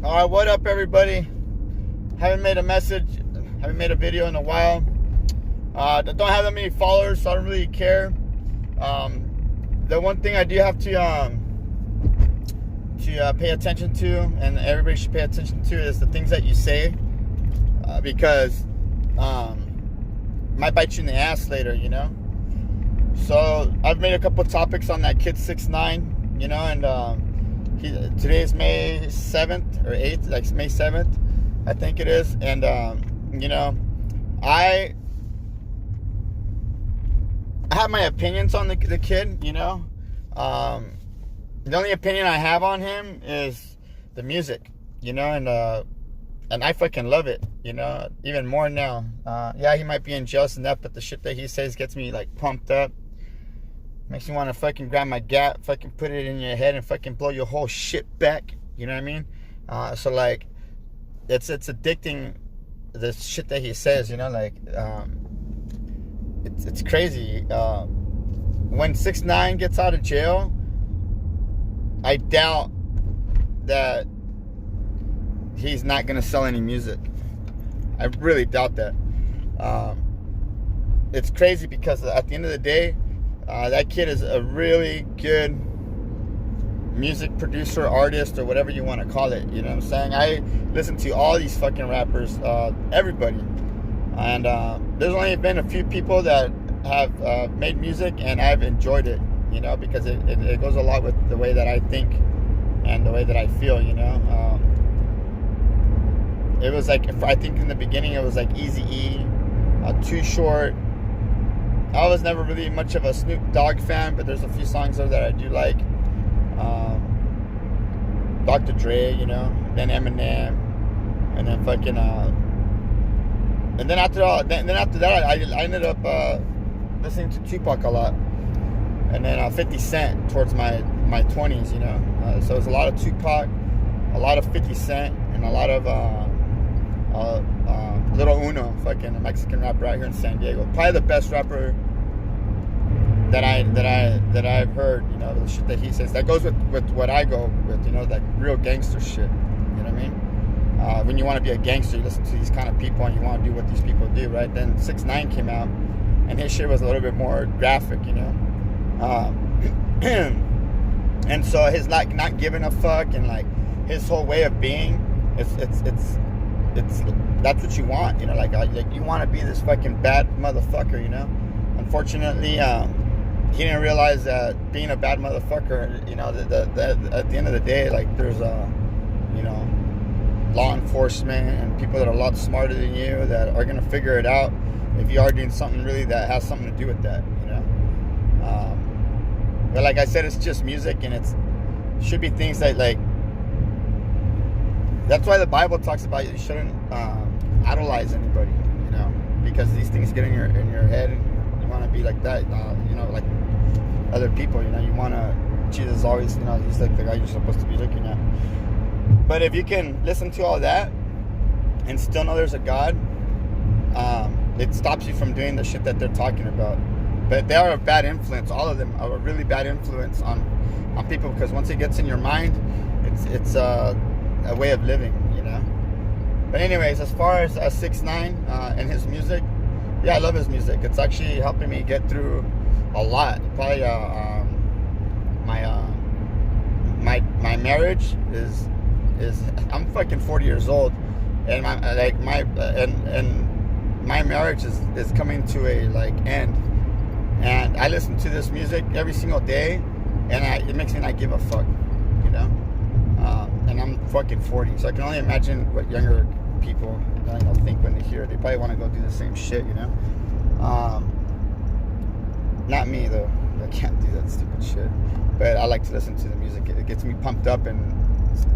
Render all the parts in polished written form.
All right, what up, everybody? Haven't made a video in a while. Don't have that many followers, so I don't really care. The one thing I do have to pay attention to, and everybody should pay attention to, is the things that you say, because might bite you in the ass later, you know. So I've made a couple topics on that kid 6ix9ine, you know, and today is May 7th or 8th, like May 7th, I think it is. And, you know, I have my opinions on the kid, you know. The only opinion I have on him is the music, you know, and I fucking love it, you know, even more now. Yeah, he might be in jail and that, but the shit that he says gets me, like, pumped up. Makes me want to fucking grab my gat, fucking put it in your head and fucking blow your whole shit back. You know what I mean? So, like, it's addicting, the shit that he says, you know? Like, it's crazy. When 6ix9ine gets out of jail, I doubt that he's not going to sell any music. I really doubt that. It's crazy because at the end of the day, that kid is a really good music producer, artist, or whatever you want to call it. You know what I'm saying? I listen to all these fucking rappers, everybody. And there's only been a few people that have made music, and I've enjoyed it, you know, because it goes a lot with the way that I think and the way that I feel, you know. It was like, I think in the beginning it was like Eazy-E, Too Short. I was never really much of a Snoop Dogg fan, but there's a few songs there that I do like. Dr. Dre, you know, then Eminem, and then fucking, and then after that, I ended up listening to Tupac a lot, and then 50 Cent towards my 20s, you know. So it was a lot of Tupac, a lot of 50 Cent, and a lot of Little Uno, fucking a Mexican rapper out here in San Diego. Probably the best rapper that I've heard, you know, the shit that he says. That goes with what I go with, you know, like real gangster shit. You know what I mean? When you want to be a gangster, you listen to these kind of people and you want to do what these people do, right? Then 6ix9ine came out, and his shit was a little bit more graphic, you know. And so his like not giving a fuck and like his whole way of being, it's that's what you want, you know, like you want to be this fucking bad motherfucker, you know. Unfortunately, he didn't realize that being a bad motherfucker, you know, that at the end of the day, like there's you know, law enforcement and people that are a lot smarter than you that are gonna figure it out if you are doing something really that has something to do with that, you know. But like I said, it's just music, and it should be things that, like, that's why the Bible talks about you shouldn't idolize anybody, you know, because these things get in your head, and you want to be like that, you know, like other people, you know. You want to, Jesus always, you know, he's like the guy you're supposed to be looking at. But if you can listen to all that and still know there's a God, it stops you from doing the shit that they're talking about. But they are a bad influence. All of them are a really bad influence on people, because once it gets in your mind, it's a way of living, you know. But anyways, as far as 6ix9ine and his music, yeah, I love his music. It's actually helping me get through a lot. Probably my marriage is I'm fucking 40 years old, and my marriage is coming to a like end, and I listen to this music every single day, and it makes me not give a fuck, you know. And I'm fucking 40, so I can only imagine what younger people, you know, think when they hear it. They probably want to go do the same shit, you know. Not me though. I can't do that stupid shit. But I like to listen to the music. It gets me pumped up and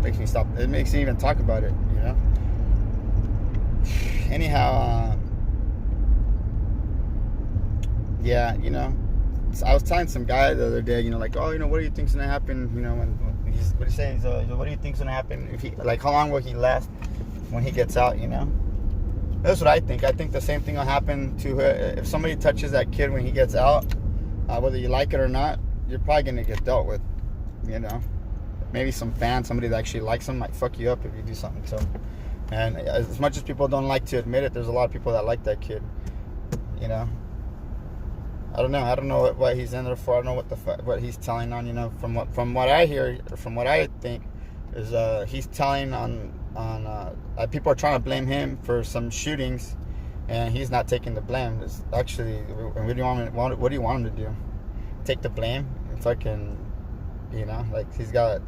makes me stop. It makes me even talk about it, you know. Anyhow, yeah, you know. So I was telling some guy the other day, you know, like, oh, you know, what do you think's gonna happen, you know, when what he's saying is, what do you think's gonna happen if he, like, how long will he last when he gets out, you know? That's what I think. I think the same thing will happen to if somebody touches that kid when he gets out, whether you like it or not, you're probably gonna get dealt with, you know. maybe some fan, somebody that actually likes him, might fuck you up if you do something to him. And as much as people don't like to admit it, there's a lot of people that like that kid. You know, I don't know what he's in there for. I don't know what he's telling on. You know, from what I hear, from what I think, is he's telling on people are trying to blame him for some shootings, and he's not taking the blame. It's actually, what do you want him to do? Take the blame? Fucking, you know, like the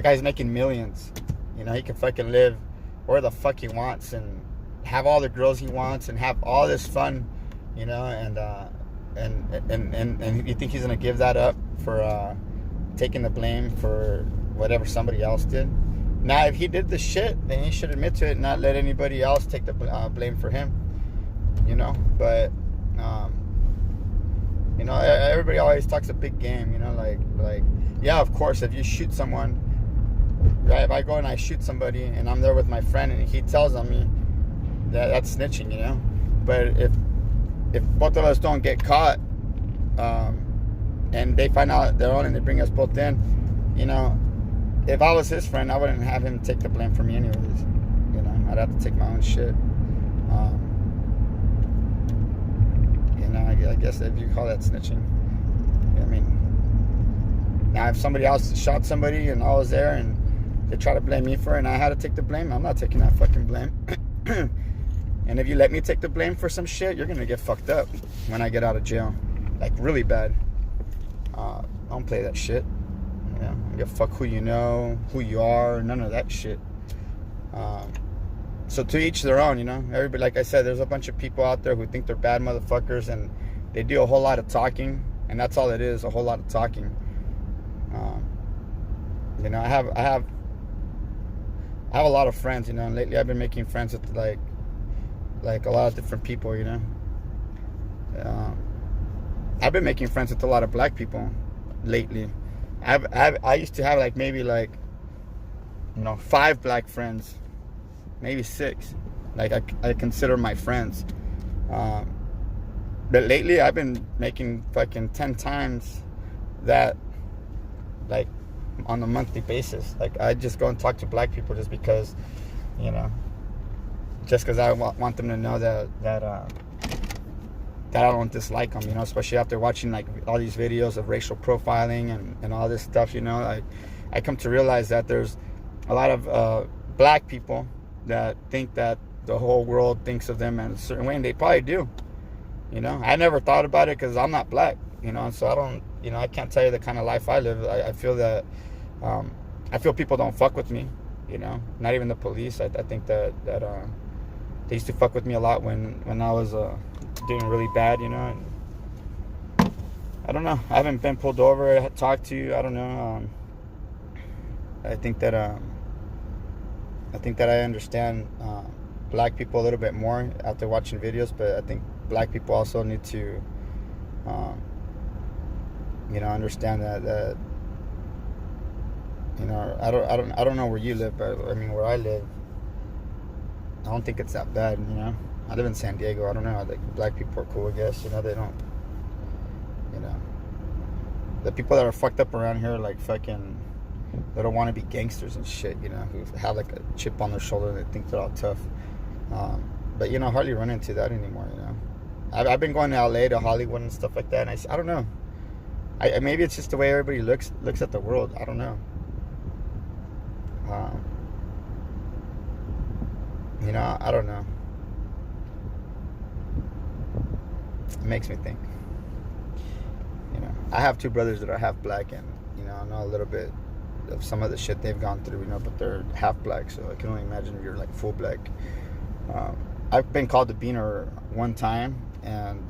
guy's making millions. You know, he can fucking live where the fuck he wants and have all the girls he wants and have all this fun, you know, and you think he's gonna give that up for taking the blame for whatever somebody else did? Now, if he did the shit, then he should admit to it and not let anybody else take the blame for him, you know. But you know, everybody always talks a big game, you know, like yeah, of course, if you shoot someone, right? If I go and I shoot somebody and I'm there with my friend and he tells on me, that's snitching, you know. But if both of us don't get caught, and they find out their own and they bring us both in, you know, if I was his friend, I wouldn't have him take the blame for me anyways. You know, I'd have to take my own shit. You know, I guess if you call that snitching. I mean, now if somebody else shot somebody and I was there and they try to blame me for it and I had to take the blame, I'm not taking that fucking blame. And if you let me take the blame for some shit, you're gonna get fucked up when I get out of jail, like really bad. Don't play that shit. You know, I give a fuck who you know, who you are, none of that shit. So to each their own, you know. Everybody, like I said, there's a bunch of people out there who think they're bad motherfuckers and they do a whole lot of talking, and that's all it is, a whole lot of talking. You know, I have a lot of friends, you know, and lately I've been making friends with like a lot of different people, you know. I've been making friends with a lot of black people lately. I used to have like maybe like, you know, 5 black friends, maybe 6. Like I consider my friends. But lately I've been making fucking 10 times that, like on a monthly basis. Like I just go and talk to black people just because, you know, just because I want them to know that I don't dislike them, you know, especially after watching like all these videos of racial profiling and all this stuff, you know. I come to realize that there's a lot of black people that think that the whole world thinks of them in a certain way, and they probably do, you know. I never thought about it because I'm not black, you know, and so I don't, you know, I can't tell you the kind of life I live. I feel that I feel people don't fuck with me, you know, not even the police. I think that they used to fuck with me a lot when I was doing really bad, you know. And I don't know. I haven't been pulled over, talked to. I don't know. I think that I understand black people a little bit more after watching videos, but I think black people also need to, you know, understand that you know, I don't know where you live, but I mean where I live, I don't think it's that bad, you know. I live in San Diego. I don't know. I think black people are cool, I guess. You know, they don't, you know. The people that are fucked up around here, like fucking, they don't want to be gangsters and shit, you know, who have like a chip on their shoulder and they think they're all tough. But, you know, I hardly run into that anymore, you know. I've been going to LA, to Hollywood and stuff like that, and I don't know. Maybe it's just the way everybody looks at the world. I don't know. You know, I don't know. It makes me think. You know, I have 2 brothers that are half black, and you know, I know a little bit of some of the shit they've gone through, you know, but they're half black, so I can only imagine if you're like full black. I've been called a beaner one time, and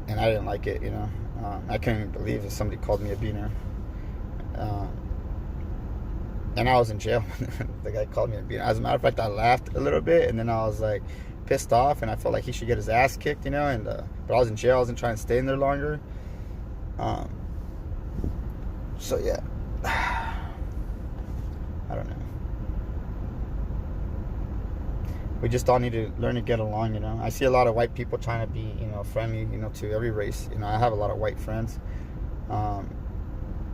I didn't like it, you know. I couldn't even believe that somebody called me a beaner. And I was in jail when the guy called me a beaner. As a matter of fact, I laughed a little bit, and then I was like pissed off, and I felt like he should get his ass kicked, you know. And but I was in jail. I wasn't trying to stay in there longer. So yeah, I don't know. We just all need to learn to get along, you know. I see a lot of white people trying to be, you know, friendly, you know, to every race. You know, I have a lot of white friends.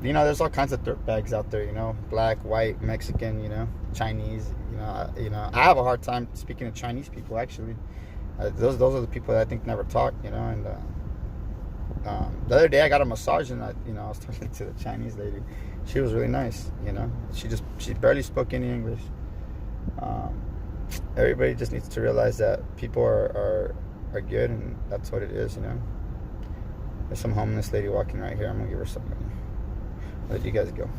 You know, there's all kinds of dirtbags out there. You know, black, white, Mexican. You know, Chinese. I have a hard time speaking to Chinese people. Actually, those are the people that I think never talk. You know, and the other day I got a massage, and I was talking to the Chinese lady. She was really nice. You know, she barely spoke any English. Everybody just needs to realize that people are good, and that's what it is. You know, there's some homeless lady walking right here. I'm gonna give her some money. I'll let you guys go.